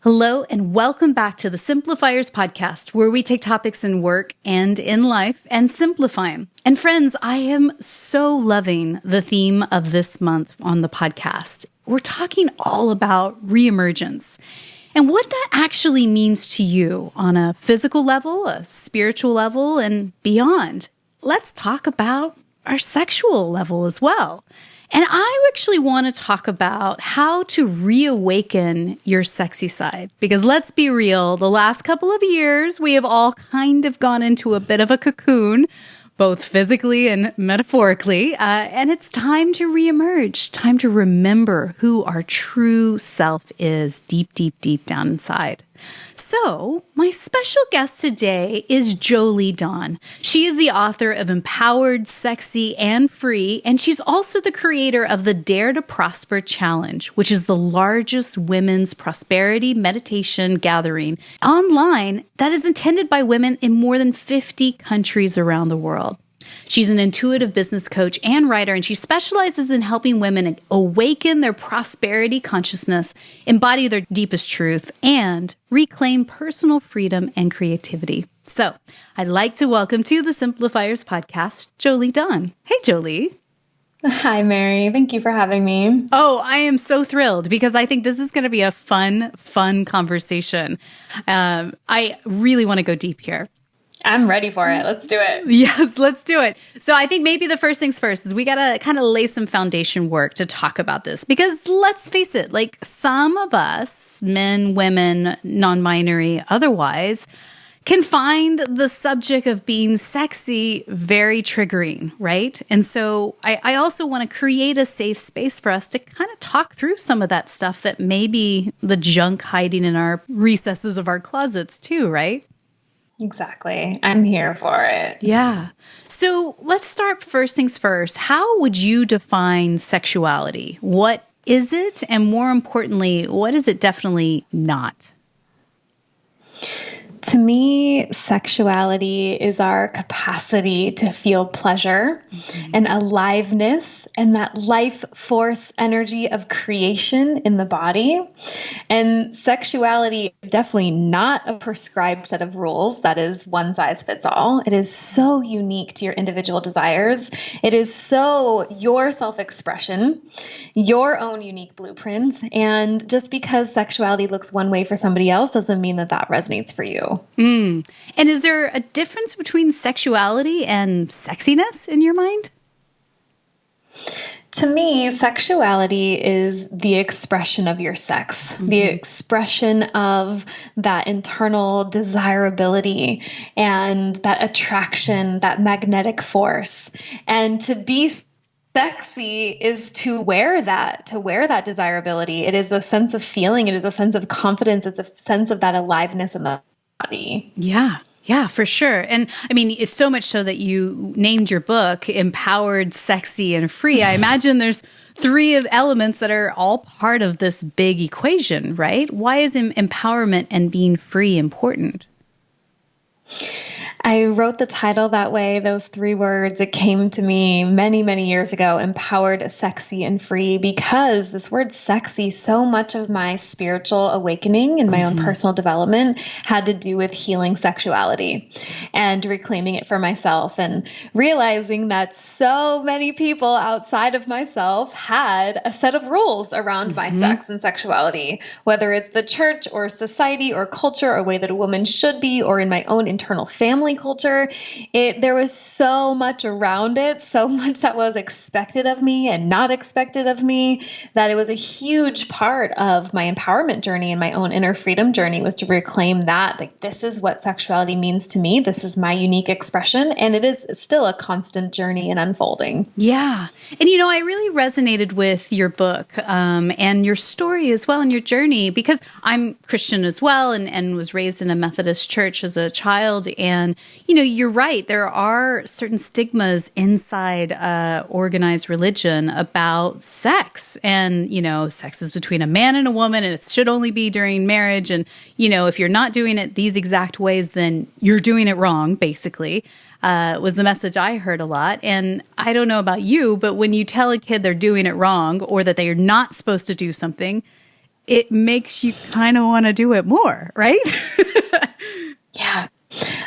Hello, and welcome back to the Simplifiers podcast, where we take topics in work and in life and simplify them. And friends, I am so loving the theme of this month on the podcast. We're talking all about reemergence and what that actually means to you on a physical level, a spiritual level, and beyond. Let's talk about our sexual level as well. And I actually want to talk about how to reawaken your sexy side. Because let's be real, the last couple of years, we have all kind of gone into a bit of a cocoon, both physically and metaphorically. And it's time to reemerge, time to remember who our true self is deep, deep, deep down inside. So, my special guest today is Jolie Dawn. She is the author of Empowered, Sexy, and Free, and she's also the creator of the Dare to Prosper Challenge, which is the largest women's prosperity meditation gathering online that is intended by women in more than 50 countries around the world. She's an intuitive business coach and writer, and she specializes in helping women awaken their prosperity consciousness, embody their deepest truth, and reclaim personal freedom and creativity. So I'd like to welcome to the Simplifiers podcast, Jolie Dawn. Hey, Jolie. Hi, Mary. Thank you for having me. Oh, I am so thrilled because I think this is going to be a fun conversation. I really want to go deep here. I'm ready for it. Let's do it. Yes, let's do it. So I think maybe the first things first is we got to kind of lay some foundation work to talk about this because let's face it, like some of us, men, women, non-binary, otherwise, can find the subject of being sexy very triggering, right? And so I also want to create a safe space for us to kind of talk through some of that stuff that may be the junk hiding in our recesses of our closets too, right? Exactly. I'm here for it. Yeah. So let's start first things first. How would you define sexuality? What is it? And more importantly, what is it definitely not? To me, sexuality is our capacity to feel pleasure and aliveness and that life force energy of creation in the body. And sexuality is definitely not a prescribed set of rules that is one size fits all. It is so unique to your individual desires. It is so your self-expression, your own unique blueprints. And just because sexuality looks one way for somebody else doesn't mean that that resonates for you. And is there a difference between sexuality and sexiness in your mind? To me, sexuality is the expression of your sex, the expression of that internal desirability and that attraction, that magnetic force. And to be sexy is to wear that desirability. It is a sense of feeling. It is a sense of confidence. It's a sense of that aliveness in the body. Yeah, for sure. And I mean, it's so much so that you named your book Empowered, Sexy, and Free. I imagine there's three of elements that are all part of this big equation, right? Why is empowerment and being free important? I wrote the title that way, those three words. It came to me many, many years ago, empowered, sexy, and free, because this word sexy, so much of my spiritual awakening and my own personal development had to do with healing sexuality and reclaiming it for myself and realizing that so many people outside of myself had a set of rules around my sex and sexuality, whether it's the church or society or culture or a way that a woman should be, or in my own internal family culture. There was so much around it, so much that was expected of me and not expected of me, that it was a huge part of my empowerment journey and my own inner freedom journey was to reclaim that. Like, this is what sexuality means to me. This is my unique expression. And it is still a constant journey and unfolding. Yeah. And, you know, I really resonated with your book and your story as well and your journey, because I'm Christian as well and was raised in a Methodist church as a child. And, you know, you're right. There are certain stigmas inside organized religion about sex. And, you know, sex is between a man and a woman, and it should only be during marriage. And, you know, if you're not doing it these exact ways, then you're doing it wrong, basically. Was the message I heard a lot. And I don't know about you, but when you tell a kid they're doing it wrong or that they are not supposed to do something, it makes you kind of want to do it more, right? Yeah.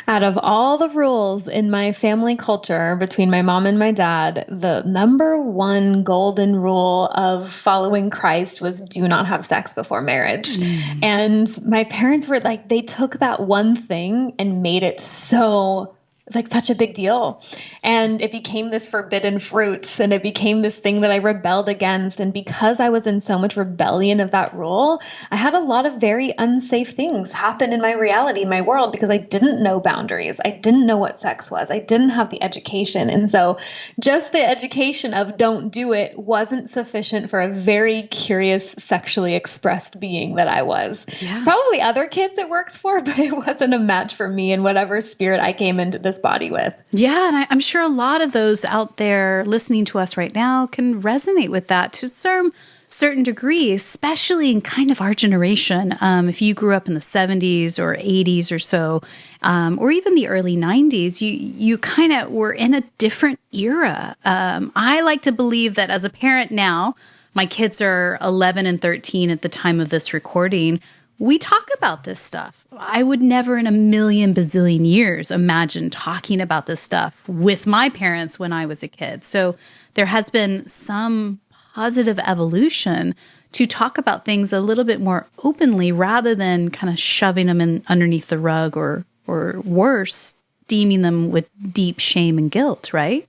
Out of all the rules in my family culture between my mom and my dad, the number one golden rule of following Christ was do not have sex before marriage. And my parents were like, they took that one thing and made it so like such a big deal. And it became this forbidden fruit, and it became this thing that I rebelled against. And because I was in so much rebellion of that rule, I had a lot of very unsafe things happen in my reality, my world, because I didn't know boundaries. I didn't know what sex was. I didn't have the education. And so just the education of don't do it wasn't sufficient for a very curious, sexually expressed being that I was. Yeah. Probably other kids it works for, but it wasn't a match for me and whatever spirit I came into this body with. Yeah, and I'm sure a lot of those out there listening to us right now can resonate with that to some certain degree, especially in kind of our generation. If you grew up in the 70s or 80s or so, or even the early 90s, you kind of were in a different era. I like to believe that as a parent now, my kids are 11 and 13 at the time of this recording. We talk about this stuff. I would never in a million bazillion years imagine talking about this stuff with my parents when I was a kid. So there has been some positive evolution to talk about things a little bit more openly rather than kind of shoving them in underneath the rug or worse, steaming them with deep shame and guilt, right?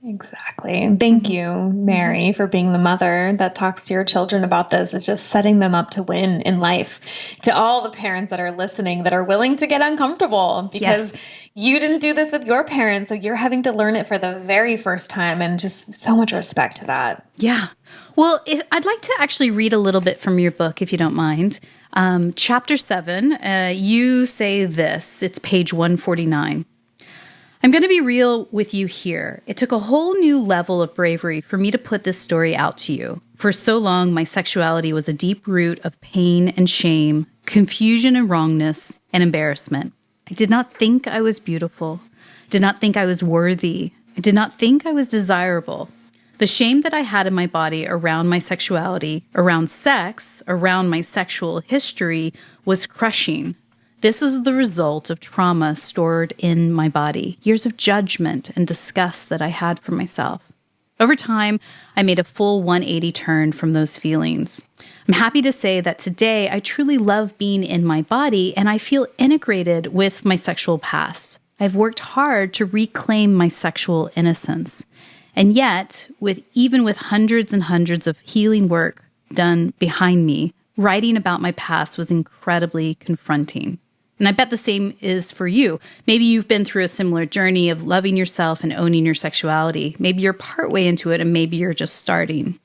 Exactly. And thank you, Mary, for being the mother that talks to your children about this. It's just setting them up to win in life. To all the parents that are listening that are willing to get uncomfortable because you didn't do this with your parents, so you're having to learn it for the very first time, and just so much respect to that. Yeah. Well, I'd like to actually read a little bit from your book, if you don't mind. Chapter 7, you say this. It's page 149. I'm going to be real with you here. It took a whole new level of bravery for me to put this story out to you. For so long, my sexuality was a deep root of pain and shame, confusion and wrongness, and embarrassment. I did not think I was beautiful, did not think I was worthy, I did not think I was desirable. The shame that I had in my body around my sexuality, around sex, around my sexual history was crushing. This is the result of trauma stored in my body, years of judgment and disgust that I had for myself. Over time, I made a full 180 turn from those feelings. I'm happy to say that today I truly love being in my body and I feel integrated with my sexual past. I've worked hard to reclaim my sexual innocence. And yet, even with hundreds and hundreds of healing work done behind me, writing about my past was incredibly confronting. And I bet the same is for you. Maybe you've been through a similar journey of loving yourself and owning your sexuality. Maybe you're partway into it and maybe you're just starting.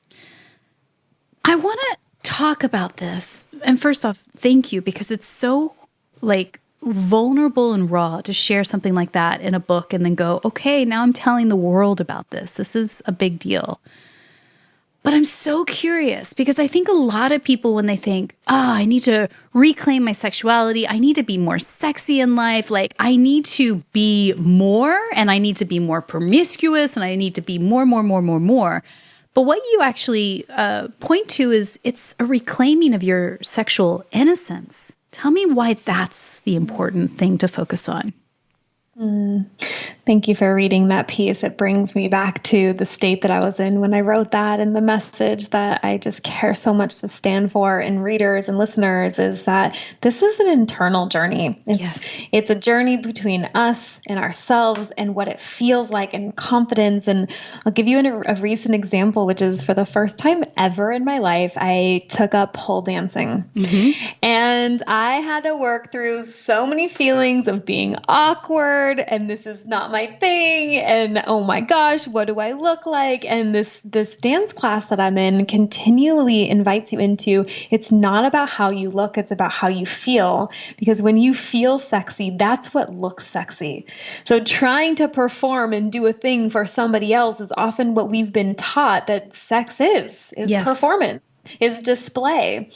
I want to talk about this. And first off, thank you, because it's so vulnerable and raw to share something like that in a book and then go, okay, now I'm telling the world about this. This is a big deal. But I'm so curious because I think a lot of people, when they think, I need to reclaim my sexuality, I need to be more sexy in life, I need to be more, and I need to be more promiscuous, and I need to be more. But what you actually point to is it's a reclaiming of your sexual innocence. Tell me why that's the important thing to focus on. Thank you for reading that piece. It brings me back to the state that I was in when I wrote that, and the message that I just care so much to stand for in readers and listeners is that this is an internal journey. It's a journey between us and ourselves and what it feels like and confidence. And I'll give you a recent example, which is for the first time ever in my life, I took up pole dancing. And I had to work through so many feelings of being awkward, and this is not my thing, and oh my gosh, what do I look like? And this dance class that I'm in continually invites you into, it's not about how you look, it's about how you feel, because when you feel sexy, that's what looks sexy. So trying to perform and do a thing for somebody else is often what we've been taught that sex is performance, is display.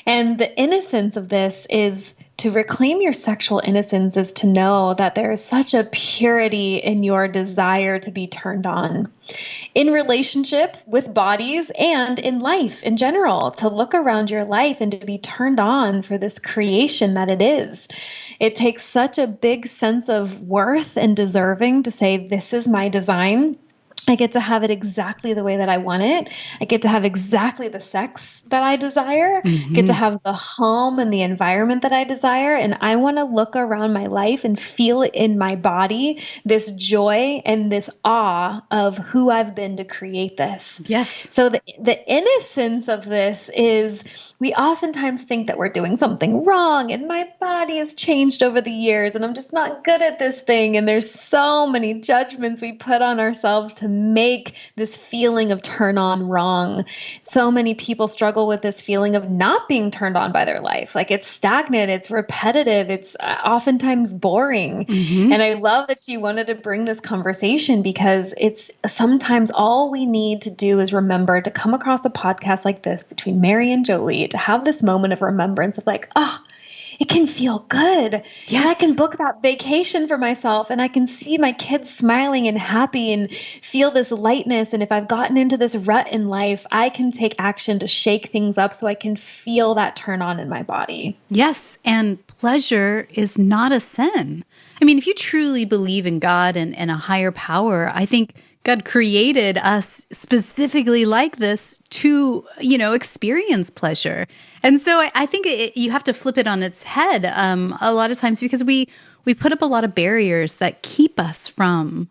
And the innocence of this is to reclaim your sexual innocence is to know that there is such a purity in your desire to be turned on in relationship with bodies and in life in general, to look around your life and to be turned on for this creation that it is. It takes such a big sense of worth and deserving to say, this is my design. I get to have it exactly the way that I want it. I get to have exactly the sex that I desire, get to have the home and the environment that I desire. And I want to look around my life and feel in my body this joy and this awe of who I've been to create this. Yes. So the innocence of this is we oftentimes think that we're doing something wrong and my body has changed over the years and I'm just not good at this thing. And there's so many judgments we put on ourselves to make this feeling of turn on wrong. So many people struggle with this feeling of not being turned on by their life. Like it's stagnant, it's repetitive, it's oftentimes boring. And I love that she wanted to bring this conversation because it's sometimes all we need to do is remember to come across a podcast like this between Mary and Jolie, to have this moment of remembrance of like, it can feel good. Yes. And I can book that vacation for myself and I can see my kids smiling and happy and feel this lightness. And if I've gotten into this rut in life, I can take action to shake things up so I can feel that turn on in my body. Yes. And pleasure is not a sin. I mean, if you truly believe in God and a higher power, I think God created us specifically like this to, experience pleasure. And so I think you have to flip it on its head a lot of times because we put up a lot of barriers that keep us from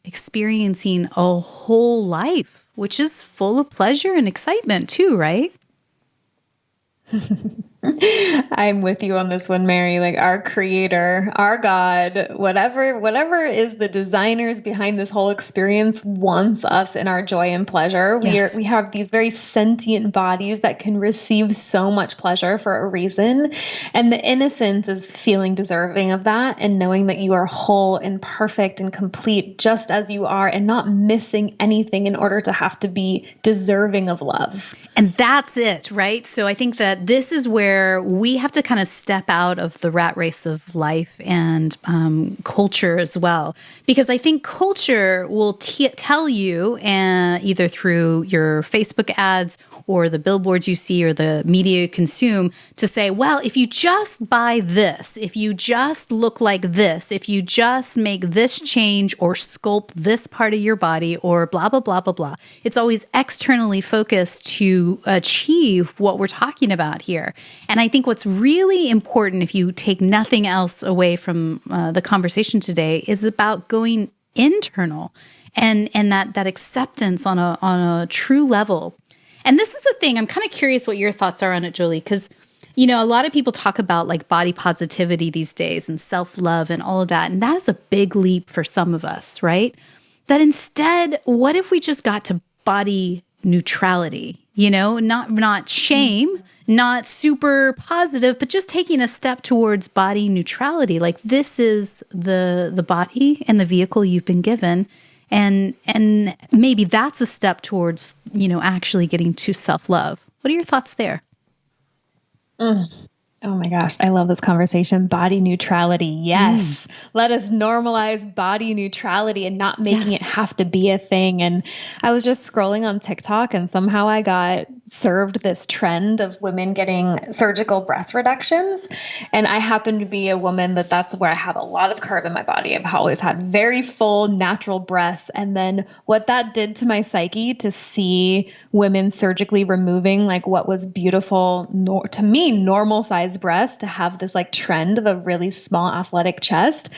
experiencing a whole life, which is full of pleasure and excitement too, right? I'm with you on this one, Mary. Like our creator, our God, whatever is the designers behind this whole experience wants us in our joy and pleasure. Yes. We have these very sentient bodies that can receive so much pleasure for a reason. And the innocence is feeling deserving of that and knowing that you are whole and perfect and complete just as you are and not missing anything in order to have to be deserving of love. And that's it, right? So I think that this is where we have to kind of step out of the rat race of life and culture as well. Because I think culture will tell you, either through your Facebook ads or the billboards you see or the media you consume, to say, well, if you just buy this, if you just look like this, if you just make this change or sculpt this part of your body or blah, blah, blah, blah, blah. It's always externally focused to achieve what we're talking about here. And I think what's really important, if you take nothing else away from the conversation today, is about going internal and that acceptance on a true level. And this is the thing, I'm kind of curious what your thoughts are on it, Jolie, because, a lot of people talk about like body positivity these days and self-love and all of that. And that is a big leap for some of us, right? That instead, what if we just got to body neutrality, not shame, not super positive, but just taking a step towards body neutrality. Like this is the body and the vehicle you've been given. And maybe that's a step towards, actually getting to self-love. What are your thoughts there? Oh my gosh, I love this conversation. Body neutrality. Yes. Let us normalize body neutrality and not making it have to be a thing. And I was just scrolling on TikTok and somehow I got served this trend of women getting surgical breast reductions. And I happen to be a woman that's where I have a lot of curve in my body. I've always had very full natural breasts. And then what that did to my psyche to see women surgically removing like what was beautiful, to me, normal size breast, to have this like trend of a really small athletic chest,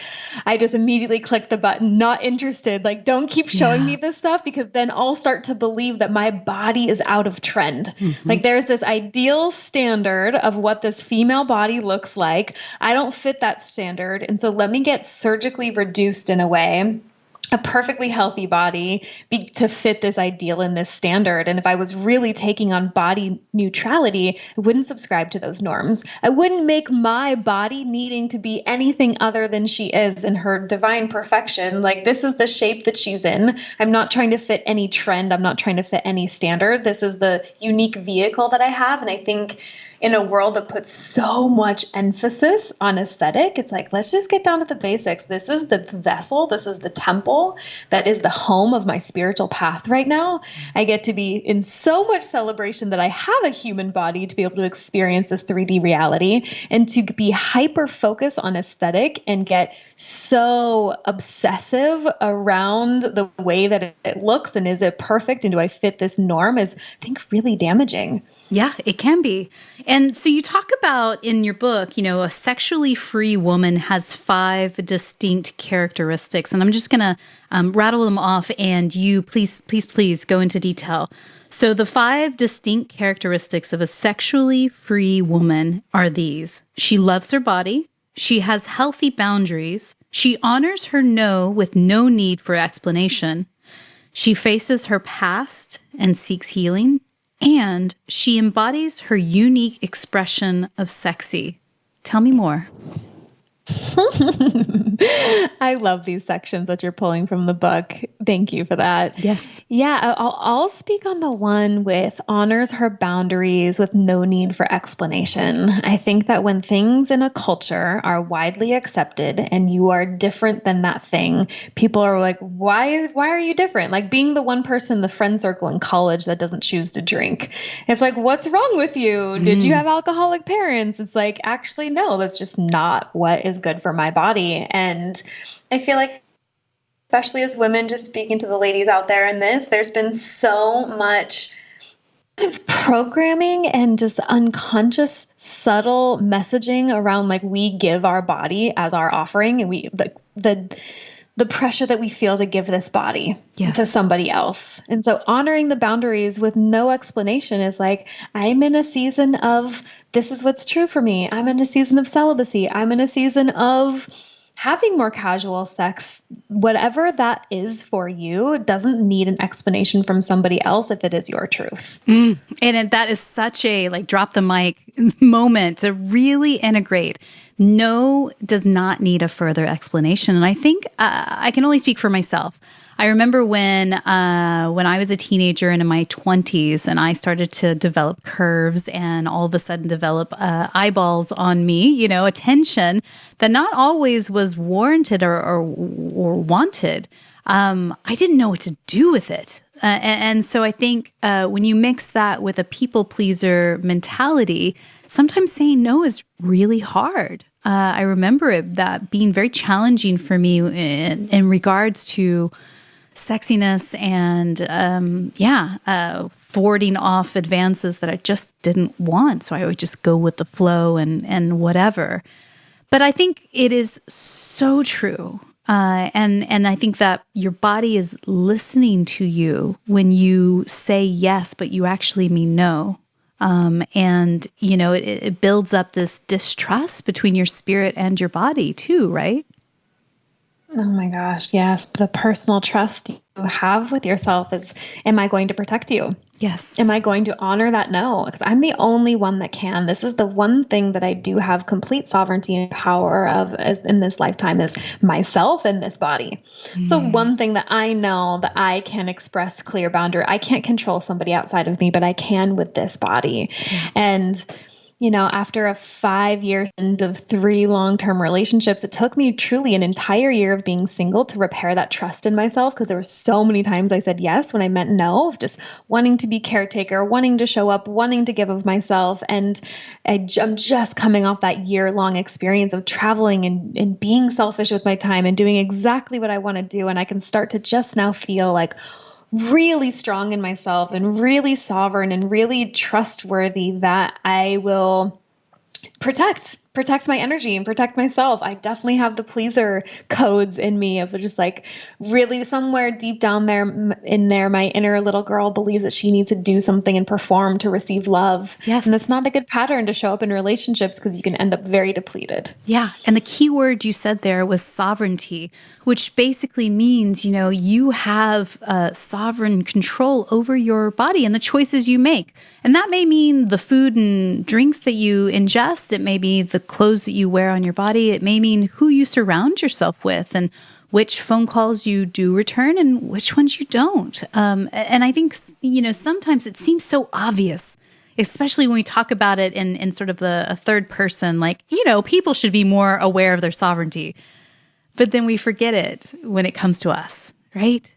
I just immediately clicked the button, not interested. Like, don't keep showing me this stuff because then I'll start to believe that my body is out of trend. Like there's this ideal standard of what this female body looks like. I don't fit that standard. And so let me get surgically reduced in a way, a perfectly healthy body to fit this ideal and this standard. And if I was really taking on body neutrality, I wouldn't subscribe to those norms. I wouldn't make my body needing to be anything other than she is in her divine perfection. Like this is the shape that she's in. I'm not trying to fit any trend. I'm not trying to fit any standard. This is the unique vehicle that I have. And I think in a world that puts so much emphasis on aesthetic, it's like, let's just get down to the basics. This is the vessel. This is the temple that is the home of my spiritual path right now. I get to be in so much celebration that I have a human body to be able to experience this 3D reality, and to be hyper focused on aesthetic and get so obsessive around the way that it looks and is it perfect and do I fit this norm is, I think, really damaging. Yeah, it can be. And so you talk about in your book, a sexually free woman has 5 distinct characteristics. And I'm just going to rattle them off, and you please go into detail. So the 5 distinct characteristics of a sexually free woman are these. She loves her body. She has healthy boundaries. She honors her no with no need for explanation. She faces her past and seeks healing. And she embodies her unique expression of sexy. Tell me more. I love these sections that you're pulling from the book. Thank you for that. Yes. Yeah, I'll speak on the one with honors her boundaries with no need for explanation. I think that when things in a culture are widely accepted and you are different than that thing, people are like, why are you different? Like being the one person in the friend circle in college that doesn't choose to drink. It's like, what's wrong with you? Did you have alcoholic parents? It's like, actually, no, that's just not what is good for my body. And I feel like, especially as women, just speaking to the ladies out there in this, there's been so much programming and just unconscious, subtle messaging around like we give our body as our offering, and we the pressure that we feel to give this body to somebody else. And so honoring the boundaries with no explanation is like, I'm in a season of, this is what's true for me. I'm in a season of celibacy. I'm in a season of having more casual sex. Whatever that is for you doesn't need an explanation from somebody else if it is your truth. And that is such a drop the mic moment to really integrate. No does not need a further explanation. And I think I can only speak for myself. I remember when I was a teenager and in my 20s, and I started to develop curves and all of a sudden develop eyeballs on me, attention that not always was warranted or wanted. I didn't know what to do with it. And so I think when you mix that with a people pleaser mentality, sometimes saying no is really hard. I remember that being very challenging for me in regards to sexiness and, forwarding off advances that I just didn't want. So I would just go with the flow and whatever. But I think it is so true. And I think that your body is listening to you when you say yes, but you actually mean no. It builds up this distrust between your spirit and your body too, right? Oh my gosh, yes. The personal trust you have with yourself is, am I going to protect you? Yes. Am I going to honor that no? Because I'm the only one that can. This is the one thing that I do have complete sovereignty and power of in this lifetime is myself and this body. So one thing that I know that I can express clear boundary. I can't control somebody outside of me, but I can with this body. Yeah. And after a 5-year end of 3 long-term relationships, it took me truly an entire year of being single to repair that trust in myself, because there were so many times I said yes when I meant no, just wanting to be caretaker, wanting to show up, wanting to give of myself. And I'm just coming off that year-long experience of traveling and being selfish with my time and doing exactly what I want to do. And I can start to just now feel like really strong in myself and really sovereign and really trustworthy that I will protect my energy and protect myself. I definitely have the pleaser codes in me of just like really somewhere deep down there my inner little girl believes that she needs to do something and perform to receive love. Yes. And that's not a good pattern to show up in relationships because you can end up very depleted. Yeah. And the key word you said there was sovereignty, which basically means, you have sovereign control over your body and the choices you make. And that may mean the food and drinks that you ingest. It may be the clothes that you wear on your body. It may mean who you surround yourself with and which phone calls you do return and which ones you don't. And I think, sometimes it seems so obvious. especially when we talk about it in sort of a third person, like, people should be more aware of their sovereignty. But then we forget it when it comes to us, right?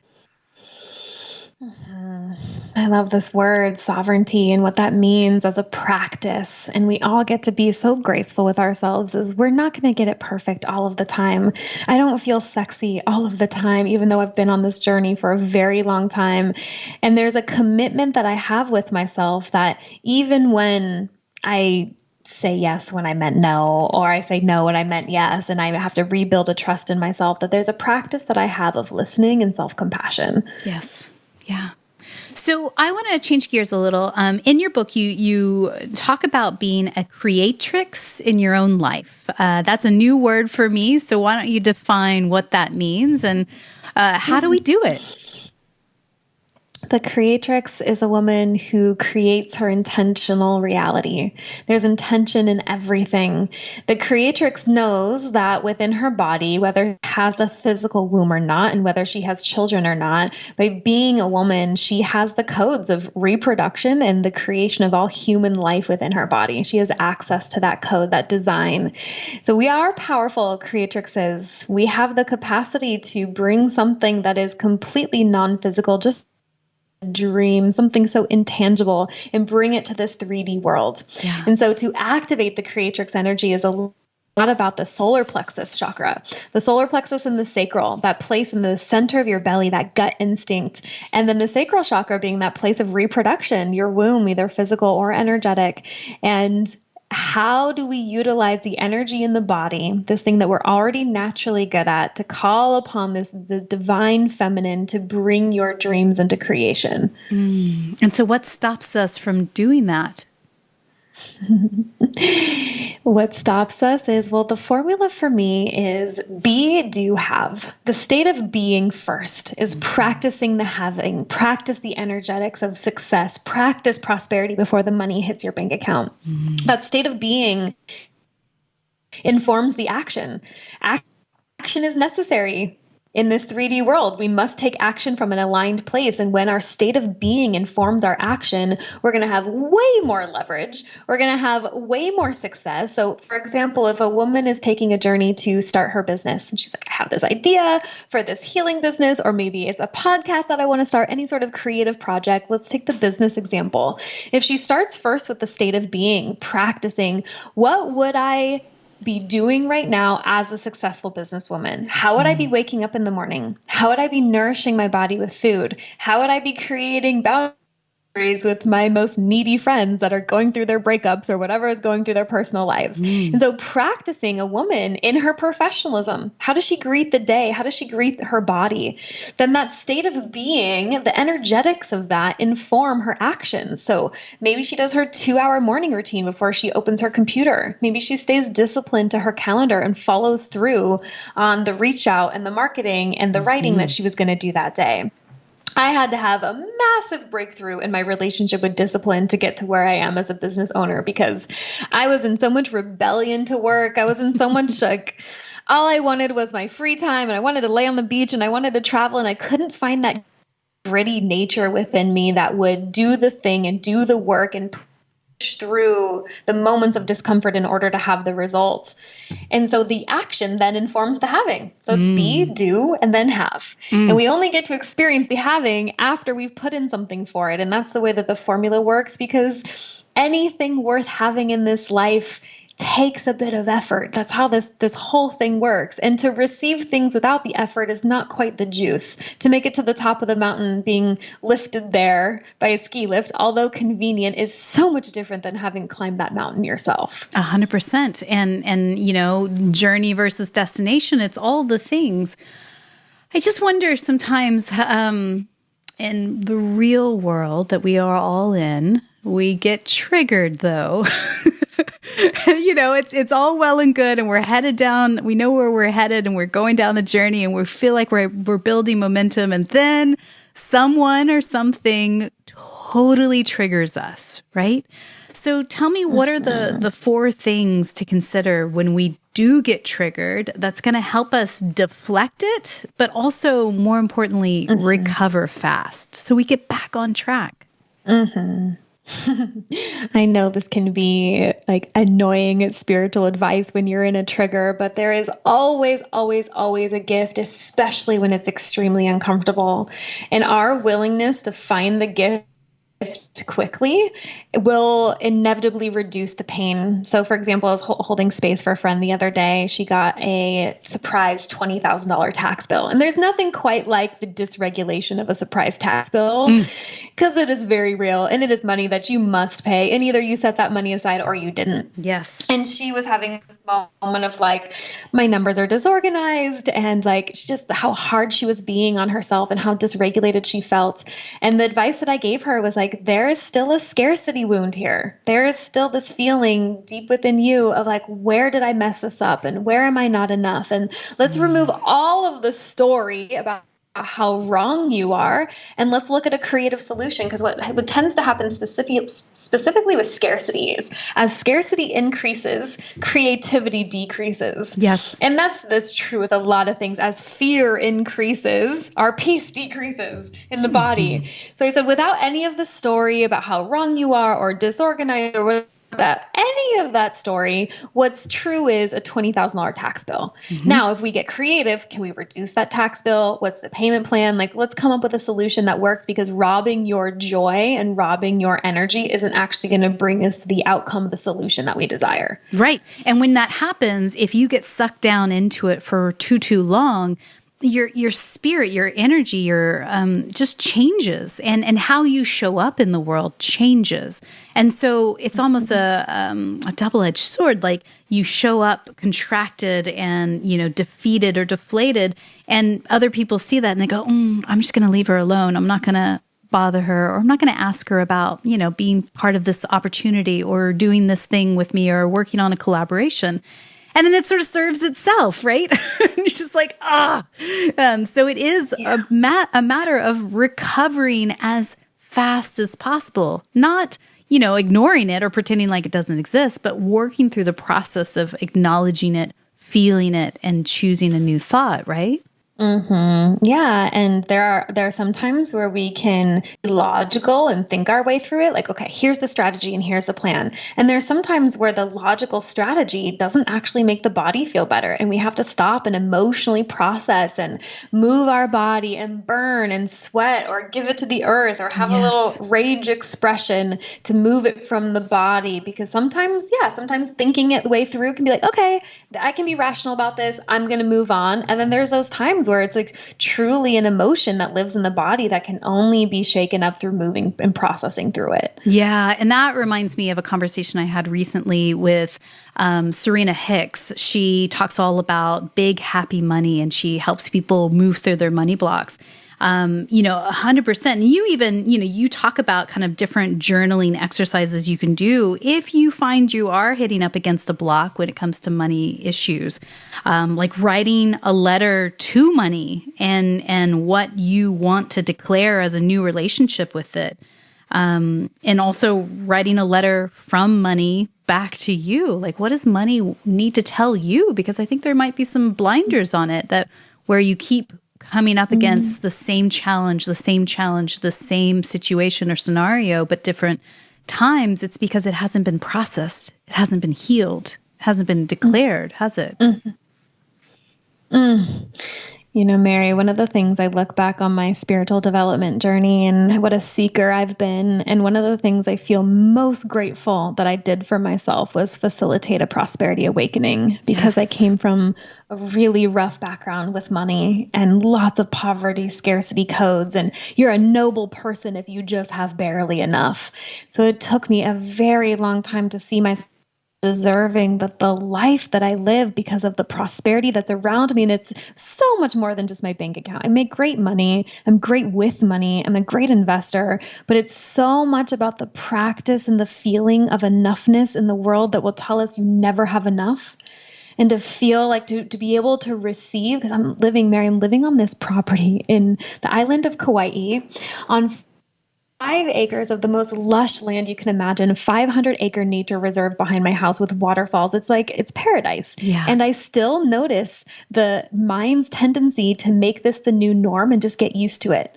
I love this word, sovereignty, and what that means as a practice. And we all get to be so graceful with ourselves as we're not going to get it perfect all of the time. I don't feel sexy all of the time, even though I've been on this journey for a very long time. And there's a commitment that I have with myself that even when I say yes when I meant no, or I say no when I meant yes, and I have to rebuild a trust in myself, that there's a practice that I have of listening and self-compassion. Yes. Yeah. So I want to change gears a little. In your book, you talk about being a creatrix in your own life. That's a new word for me. So why don't you define what that means and how do we do it? The creatrix is a woman who creates her intentional reality. There's intention in everything. The creatrix knows that within her body, whether she has a physical womb or not, and whether she has children or not, by being a woman, she has the codes of reproduction and the creation of all human life within her body. She has access to that code, that design. So we are powerful creatrixes. We have the capacity to bring something that is completely non-physical, just dream, something so intangible, and bring it to this 3D world. Yeah. And so to activate the creatrix energy is a lot about the solar plexus chakra, the solar plexus and the sacral, that place in the center of your belly, that gut instinct. And then the sacral chakra being that place of reproduction, your womb, either physical or energetic. And how do we utilize the energy in the body, this thing that we're already naturally good at, to call upon the divine feminine to bring your dreams into creation? And so what stops us from doing that? What stops us is, the formula for me is be, do, have. The state of being first is practicing the having, practice the energetics of success, practice prosperity before the money hits your bank account. That state of being informs the action. Action is necessary. In this 3D world, we must take action from an aligned place. And when our state of being informs our action, we're going to have way more leverage. We're going to have way more success. So, for example, if a woman is taking a journey to start her business and she's like, I have this idea for this healing business, or maybe it's a podcast that I want to start, any sort of creative project. Let's take the business example. If she starts first with the state of being, practicing, what would I be doing right now as a successful businesswoman? How would I be waking up in the morning? How would I be nourishing my body with food? How would I be creating boundaries with my most needy friends that are going through their breakups or whatever is going through their personal lives? And so practicing a woman in her professionalism, how does she greet the day? How does she greet her body? Then that state of being, the energetics of that inform her actions. So maybe she does her 2-hour morning routine before she opens her computer. Maybe she stays disciplined to her calendar and follows through on the reach out and the marketing and the writing that she was going to do that day. I had to have a massive breakthrough in my relationship with discipline to get to where I am as a business owner, because I was in so much rebellion to work. I was in so much all I wanted was my free time, and I wanted to lay on the beach, and I wanted to travel, and I couldn't find that gritty nature within me that would do the thing and do the work and push through the moments of discomfort in order to have the results. And so the action then informs the having. So it's be, do, and then have. And we only get to experience the having after we've put in something for it. And that's the way that the formula works, because anything worth having in this life takes a bit of effort. That's how this whole thing works. And to receive things without the effort is not quite the juice. To make it to the top of the mountain, being lifted there by a ski lift, although convenient, is so much different than having climbed that mountain yourself. 100%. And journey versus destination, it's all the things. I just wonder sometimes in the real world that we are all in, we get triggered though. It's all well and good, and we're headed down. We know where we're headed, and we're going down the journey, and we feel like we're building momentum. And then someone or something totally triggers us, right? So tell me, what are the 4 things to consider when we do get triggered that's going to help us deflect it, but also, more importantly, recover fast so we get back on track? I know this can be like annoying spiritual advice when you're in a trigger, but there is always, always, always a gift, especially when it's extremely uncomfortable. And our willingness to find the gift quickly will inevitably reduce the pain. So, for example, I was holding space for a friend the other day. She got a surprise $20,000 tax bill. And there's nothing quite like the dysregulation of a surprise tax bill because it is very real and it is money that you must pay. And either you set that money aside or you didn't. Yes. And she was having this moment of like, my numbers are disorganized and like just how hard she was being on herself and how dysregulated she felt. And the advice that I gave her was like, there is still a scarcity wound here. There is still this feeling deep within you of like, where did I mess this up? And where am I not enough? And let's remove all of the story about how wrong you are, and let's look at a creative solution. Because what tends to happen specifically with scarcity is as scarcity increases, creativity decreases. Yes. And that's true with a lot of things. As fear increases, our peace decreases in the body. So I said, without any of the story about how wrong you are or disorganized or whatever, about any of that story, what's true is a $20,000 tax bill. Now, if we get creative, can we reduce that tax bill? What's the payment plan? Like, let's come up with a solution that works, because robbing your joy and robbing your energy isn't actually going to bring us to the outcome of the solution that we desire. Right. And when that happens, if you get sucked down into it for too long, your spirit, your energy, your just changes, and how you show up in the world changes. And so it's almost a double-edged sword. Like, you show up contracted and, defeated or deflated, and other people see that and they go, I'm just going to leave her alone. I'm not going to bother her, or I'm not going to ask her about, being part of this opportunity or doing this thing with me or working on a collaboration. And then it sort of serves itself, right? It's just like, so it is a matter of recovering as fast as possible, not, ignoring it or pretending like it doesn't exist, but working through the process of acknowledging it, feeling it, and choosing a new thought, right? Yeah. And there are some times where we can be logical and think our way through it. Like, okay, here's the strategy and here's the plan. And there's some times where the logical strategy doesn't actually make the body feel better. And we have to stop and emotionally process and move our body and burn and sweat or give it to the earth or have a little rage expression to move it from the body. Because sometimes thinking it the way through can be like, okay, I can be rational about this. I'm going to move on. And then there's those times where it's like truly an emotion that lives in the body that can only be shaken up through moving and processing through it. Yeah. And that reminds me of a conversation I had recently with Serena Hicks. She talks all about big, happy money, and she helps people move through their money blocks. 100%. And you even, you talk about kind of different journaling exercises you can do if you find you are hitting up against a block when it comes to money issues, like writing a letter to money and what you want to declare as a new relationship with it. And also writing a letter from money back to you. Like, what does money need to tell you? Because I think there might be some blinders on it that where you keep coming up against the same challenge, the same situation or scenario, but different times. It's because it hasn't been processed. It hasn't been healed. It hasn't been declared, has it? Mary, one of the things I look back on my spiritual development journey and what a seeker I've been, and one of the things I feel most grateful that I did for myself was facilitate a prosperity awakening, because I came from a really rough background with money and lots of poverty, scarcity codes, and you're a noble person if you just have barely enough. So it took me a very long time to see myself deserving, but the life that I live because of the prosperity that's around me. And it's so much more than just my bank account. I make great money. I'm great with money. I'm a great investor, but it's so much about the practice and the feeling of enoughness in the world that will tell us you never have enough. And to feel like to be able to receive, because I'm living on this property in the island of Kauai on acres of the most lush land you can imagine, a 500-acre nature reserve behind my house with waterfalls. It's paradise. Yeah. And I still notice the mind's tendency to make this the new norm and just get used to it.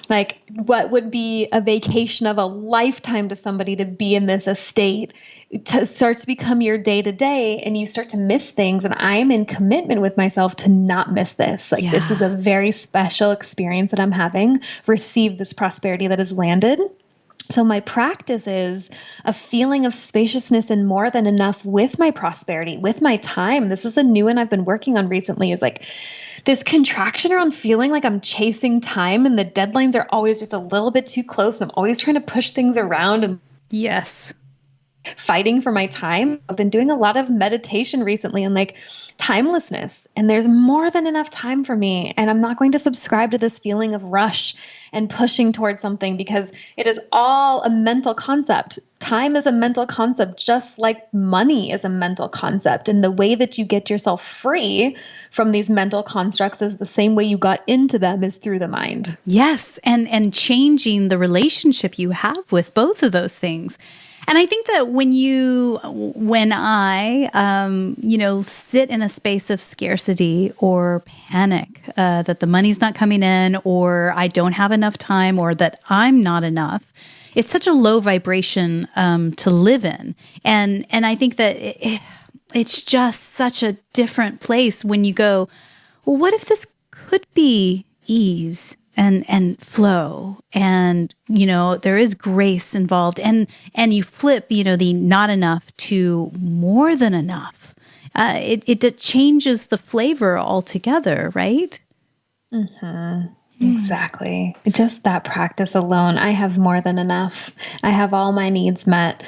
Like what would be a vacation of a lifetime to somebody to be in this estate starts to become your day to day, and you start to miss things. And I'm in commitment with myself to not miss this. Like this is a very special experience that I'm having. Receive this prosperity that has landed. So my practice is a feeling of spaciousness and more than enough with my prosperity, with my time. This is a new one I've been working on recently, is like this contraction around feeling like I'm chasing time and the deadlines are always just a little bit too close. And I'm always trying to push things around and yes, fighting for my time. I've been doing a lot of meditation recently on like timelessness, and there's more than enough time for me. And I'm not going to subscribe to this feeling of rush and pushing towards something, because it is all a mental concept. Time is a mental concept, just like money is a mental concept. And the way that you get yourself free from these mental constructs is the same way you got into them, is through the mind. Yes. And changing the relationship you have with both of those things. And I think that when I sit in a space of scarcity or panic, that the money's not coming in, or I don't have enough time, or that I'm not enough, it's such a low vibration to live in. And I think that it's just such a different place when you go, well, what if this could be ease and flow, and there is grace involved, and you flip the not enough to more than enough. It changes the flavor altogether, right? Mm-hmm. Exactly. Just that practice alone, I have more than enough. I have all my needs met.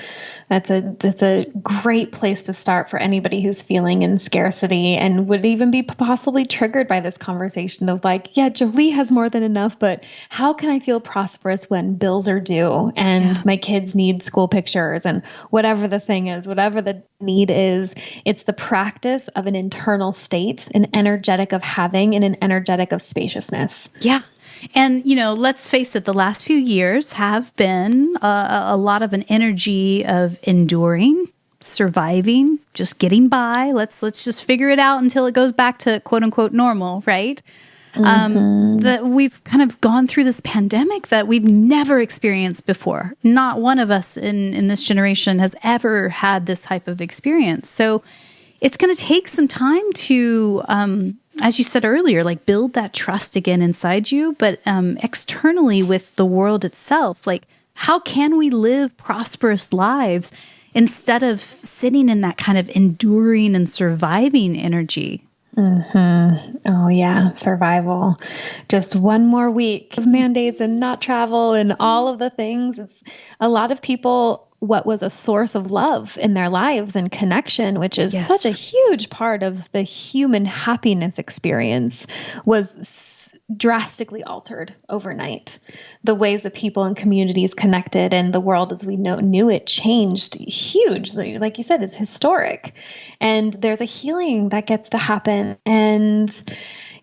That's a great place to start for anybody who's feeling in scarcity and would even be possibly triggered by this conversation of like, yeah, Jolie has more than enough, but how can I feel prosperous when bills are due and my kids need school pictures and whatever the thing is, whatever the need is? It's the practice of an internal state, an energetic of having, and an energetic of spaciousness. Yeah. And, let's face it, the last few years have been a lot of an energy of enduring, surviving, just getting by. Let's just figure it out until it goes back to quote unquote normal, right? That we've kind of gone through this pandemic that we've never experienced before. Not one of us in this generation has ever had this type of experience. So it's going to take some time to, as you said earlier, like build that trust again inside you, but externally with the world itself. Like, how can we live prosperous lives instead of sitting in that kind of enduring and surviving energy? Mm-hmm. Oh yeah, survival. Just one more week of mandates and not travel and all of the things. It's a lot of people. What was a source of love in their lives and connection, which is such a huge part of the human happiness experience, was drastically altered overnight. The ways that people and communities connected and the world as we knew it changed hugely. Like you said, it's historic. And there's a healing that gets to happen. And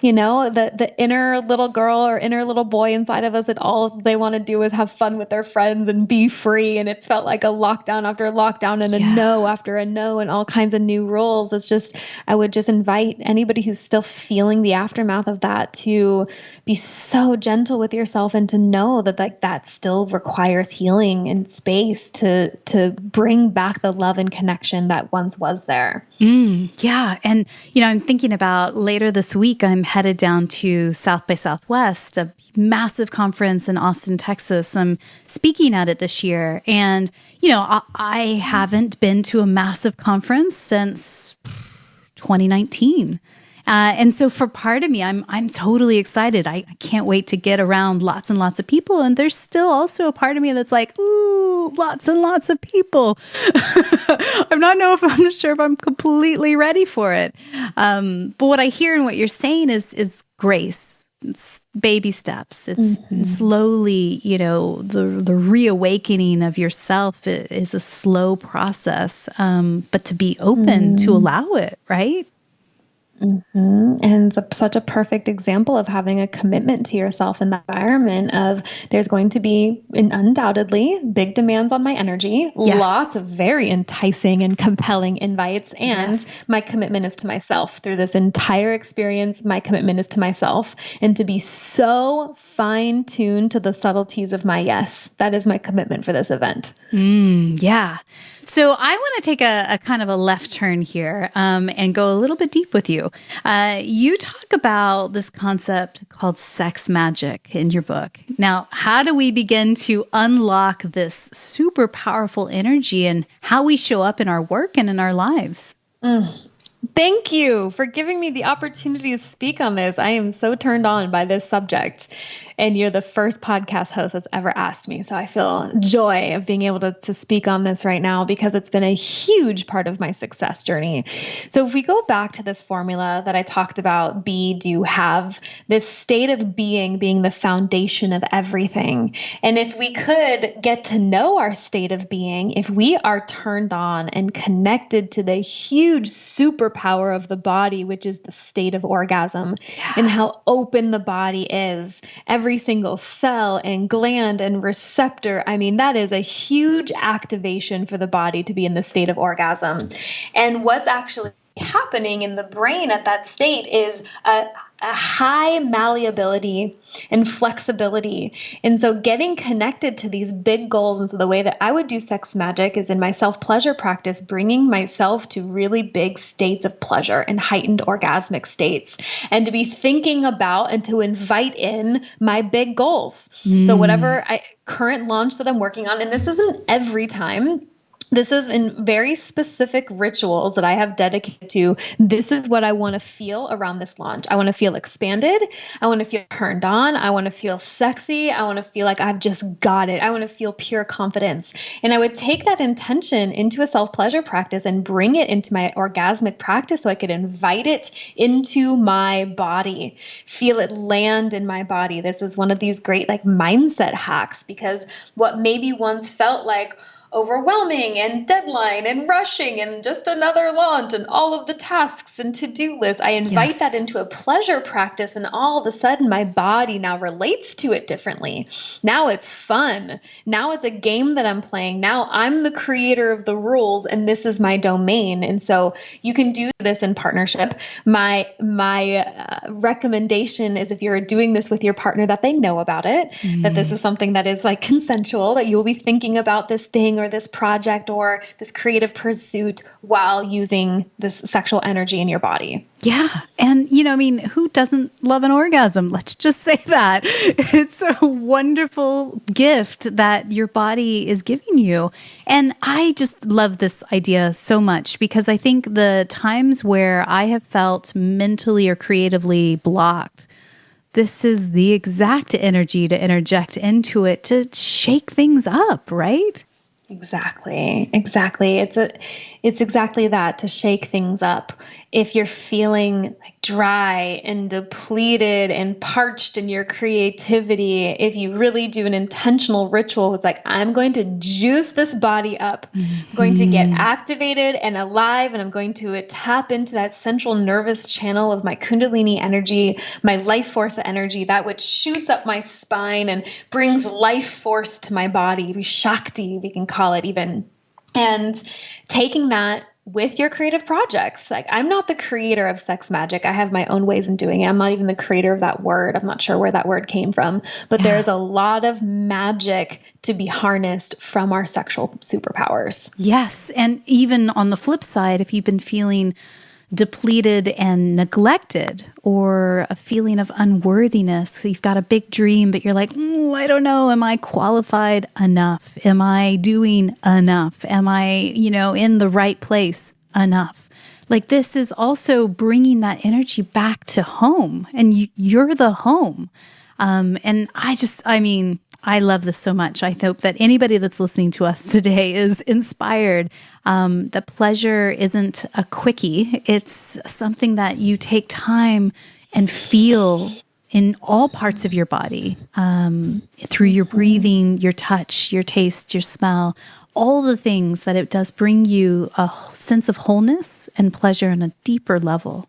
the inner little girl or inner little boy inside of us, that all they want to do is have fun with their friends and be free. And it's felt like a lockdown after a lockdown and a no after a no and all kinds of new rules. I would just invite anybody who's still feeling the aftermath of that to be so gentle with yourself and to know that that still requires healing and space to bring back the love and connection that once was there. Yeah. And, I'm thinking about later this week, I'm headed down to South by Southwest, a massive conference in Austin, Texas. I'm speaking at it this year. And, I haven't been to a massive conference since 2019. And so for part of me, I'm totally excited. I can't wait to get around lots and lots of people. And there's still also a part of me that's like, ooh, lots and lots of people. I'm not sure if I'm completely ready for it. But what I hear and what you're saying is grace. It's baby steps. It's slowly, the reawakening of yourself is a slow process. But to be open to allow it, right? And it's such a perfect example of having a commitment to yourself in the environment of there's going to be undoubtedly big demands on my energy, lots Yes. of very enticing and compelling invites. And Yes. my commitment is to myself through this entire experience. My commitment is to myself and to be so fine tuned to the subtleties of my yes. That is my commitment for this event. Yeah. So I want to take a kind of a left turn here and go a little bit deep with you. You talk about this concept called sex magic in your book. Now, how do we begin to unlock this super powerful energy and how we show up in our work and in our lives? Thank you for giving me the opportunity to speak on this. I am so turned on by this subject. And you're the first podcast host that's ever asked me. So I feel joy of being able to speak on this right now because it's been a huge part of my success journey. So if we go back to this formula that I talked about, be, do, have, this state of being the foundation of everything. And if we could get to know our state of being, if we are turned on and connected to the huge superpower of the body, which is the state of orgasm, and how open the body is, every single cell and gland and receptor. I mean, that is a huge activation for the body to be in the state of orgasm. And what's actually happening in the brain at that state is a high malleability and flexibility. And so getting connected to these big goals. And so the way that I would do sex magic is in my self-pleasure practice, bringing myself to really big states of pleasure and heightened orgasmic states, and to be thinking about and to invite in my big goals. So whatever current launch that I'm working on, and this isn't every time, this is in very specific rituals that I have dedicated to. This is what I want to feel around this launch. I want to feel expanded. I want to feel turned on. I want to feel sexy. I want to feel like I've just got it. I want to feel pure confidence. And I would take that intention into a self-pleasure practice and bring it into my orgasmic practice so I could invite it into my body, feel it land in my body. This is one of these great mindset hacks, because what maybe once felt like overwhelming and deadline and rushing and just another launch and all of the tasks and to-do lists, I invite that into a pleasure practice, and all of a sudden my body now relates to it differently. Now it's fun. Now it's a game that I'm playing. Now I'm the creator of the rules and this is my domain. And so you can do this in partnership. My recommendation is, if you're doing this with your partner, that they know about it, that this is something that is consensual, that you will be thinking about this thing or this project or this creative pursuit while using this sexual energy in your body. Yeah. And, who doesn't love an orgasm? Let's just say that. It's a wonderful gift that your body is giving you. And I just love this idea so much, because I think the times where I have felt mentally or creatively blocked, this is the exact energy to interject into it to shake things up, right? Exactly. It's exactly that, to shake things up. If you're feeling dry and depleted and parched in your creativity, if you really do an intentional ritual, it's I'm going to juice this body up. I'm going to get activated and alive, and I'm going to tap into that central nervous channel of my Kundalini energy, my life force energy, that which shoots up my spine and brings life force to my body, Shakti, we can call it even. And taking that with your creative projects. I'm not the creator of sex magic. I have my own ways in doing it. I'm not even the creator of that word. I'm not sure where that word came from, but there's a lot of magic to be harnessed from our sexual superpowers. Yes. And even on the flip side, if you've been feeling depleted and neglected, or a feeling of unworthiness, you've got a big dream, but you're I don't know, am I qualified enough? Am I doing enough? Am I, in the right place enough? This is also bringing that energy back to home, and you're the home. And I love this so much. I hope that anybody that's listening to us today is inspired. The pleasure isn't a quickie. It's something that you take time and feel in all parts of your body, through your breathing, your touch, your taste, your smell, all the things that it does bring you a sense of wholeness and pleasure on a deeper level.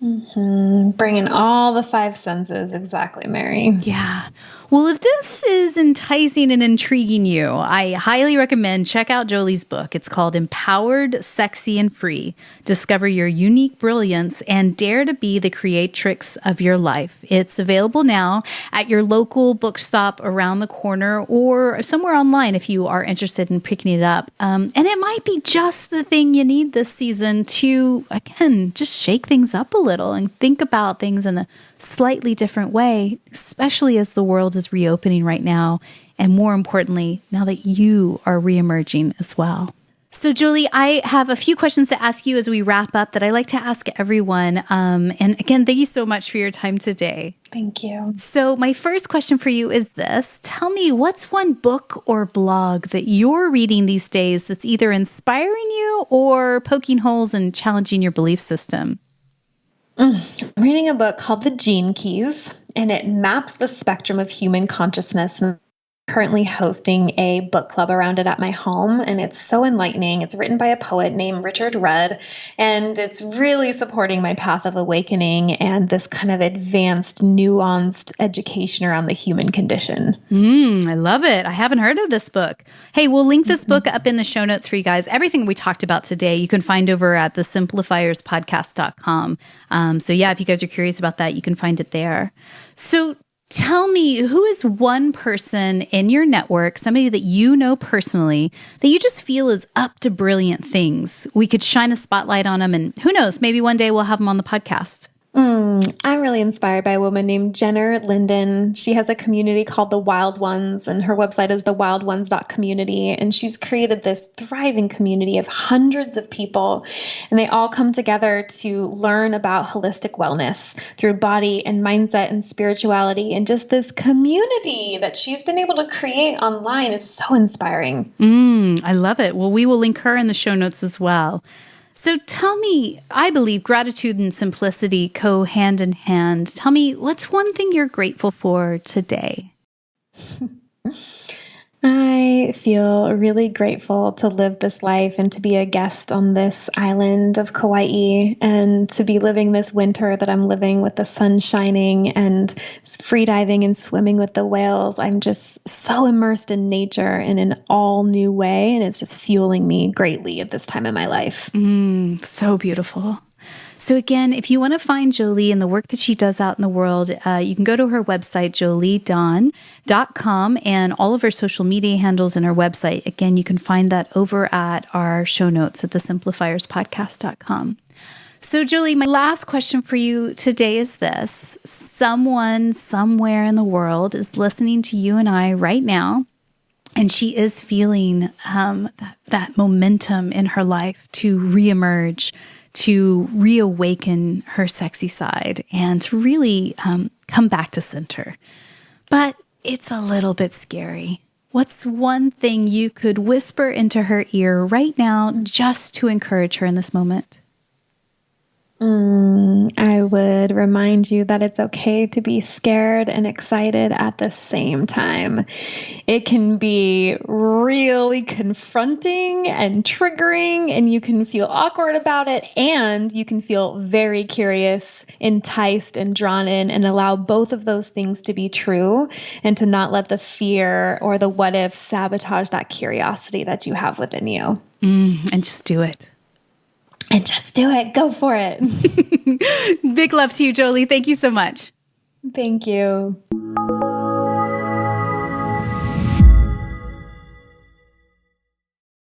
Bringing all the five senses. Exactly, Mary. Yeah. Well, if this is enticing and intriguing you, I highly recommend check out Jolie's book. It's called Empowered, Sexy, and Free. Discover your unique brilliance and dare to be the creatrix of your life. It's available now at your local bookstop around the corner or somewhere online if you are interested in picking it up. And it might be just the thing you need this season to, again, just shake things up a little and think about things in a slightly different way, especially as the world is reopening right now. And more importantly, now that you are reemerging as well. So Jolie, I have a few questions to ask you as we wrap up that I like to ask everyone. And again, thank you so much for your time today. Thank you. So my first question for you is this. Tell me, what's one book or blog that you're reading these days that's either inspiring you or poking holes and challenging your belief system? I'm reading a book called The Gene Keys, and it maps the spectrum of human consciousness. I'm currently hosting a book club around it at my home, and it's so enlightening. It's written by a poet named Richard Rudd, and it's really supporting my path of awakening and this kind of advanced, nuanced education around the human condition. I love it. I haven't heard of this book. Hey, we'll link this book up in the show notes for you guys. Everything we talked about today, you can find over at the simplifierspodcast.com. So yeah, if you guys are curious about that, you can find it there. So tell me, who is one person in your network, somebody that you know personally, that you just feel is up to brilliant things? We could shine a spotlight on them, and who knows, maybe one day we'll have them on the podcast. I'm really inspired by a woman named Jenner Linden. She has a community called The Wild Ones, and her website is thewildones.community. And she's created this thriving community of hundreds of people, and they all come together to learn about holistic wellness through body and mindset and spirituality. And just this community that she's been able to create online is so inspiring. I love it. Well, we will link her in the show notes as well. So tell me, I believe gratitude and simplicity go hand in hand. Tell me, what's one thing you're grateful for today? I feel really grateful to live this life and to be a guest on this island of Kauai and to be living this winter that I'm living with the sun shining and free diving and swimming with the whales. I'm just so immersed in nature in an all new way, and it's just fueling me greatly at this time in my life. So beautiful. So again, if you want to find Jolie and the work that she does out in the world, you can go to her website, joliedawn.com, and all of her social media handles and her website. Again, you can find that over at our show notes at thesimplifierspodcast.com. So Jolie, my last question for you today is this. Someone somewhere in the world is listening to you and I right now, and she is feeling that momentum in her life to reemerge, to reawaken her sexy side and to really come back to center. But it's a little bit scary. What's one thing you could whisper into her ear right now just to encourage her in this moment? I would remind you that it's okay to be scared and excited at the same time. It can be really confronting and triggering, and you can feel awkward about it, and you can feel very curious, enticed, and drawn in, and allow both of those things to be true and to not let the fear or the what if sabotage that curiosity that you have within you. And just do it. And just do it. Go for it. Big love to you, Jolie. Thank you so much. Thank you.